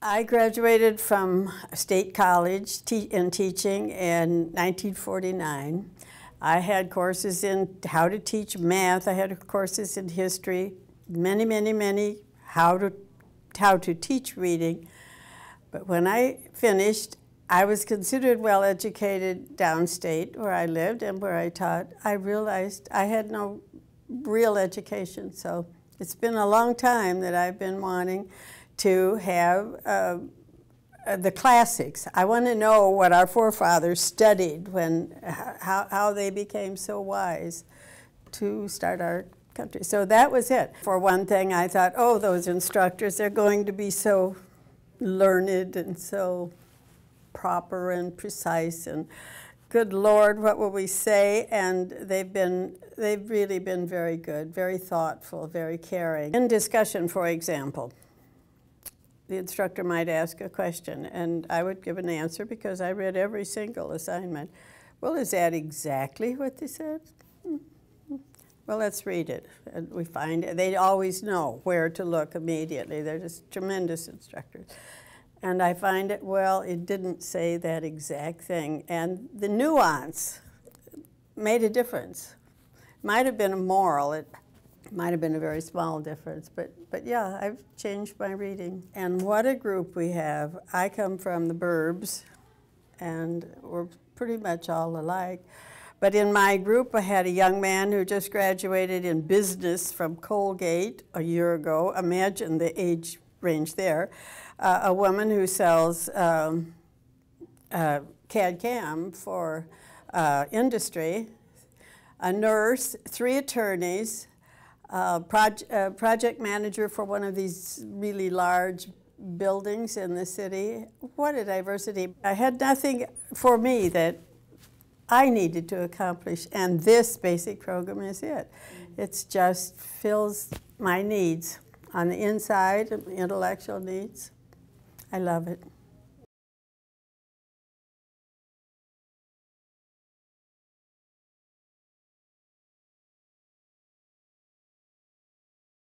I graduated from State College in teaching in 1949. I had courses in how to teach math. I had courses in history, many how to teach reading. But when I finished, I was considered well-educated downstate where I lived and where I taught. I realized I had no real education, so it's been a long time that I've been wanting to have the classics. I want to know what our forefathers studied, how they became so wise to start our country. So that was it. For one thing, I thought, oh, those instructors, they're going to be so learned and so proper and precise, and good Lord, what will we say? And they've really been very good, very thoughtful, very caring. In discussion, for example, the instructor might ask a question, and I would give an answer because I read every single assignment. Well, is that exactly what they said? Well, let's read it. And we find it. They always know where to look immediately. They're just tremendous instructors. And I find it, well, it didn't say that exact thing. And the nuance made a difference. Might have been a moral. It might have been a very small difference. But yeah, I've changed my reading. And what a group we have. I come from the burbs, and we're pretty much all alike. But in my group, I had a young man who just graduated in business from Colgate a year ago. Imagine the age range there. A woman who sells CAD/CAM for industry, a nurse, 3 attorneys, project manager for one of these really large buildings in the city. What a diversity. I had nothing for me that I needed to accomplish, and this basic program is it. It just fills my needs on the inside, intellectual needs. I love it.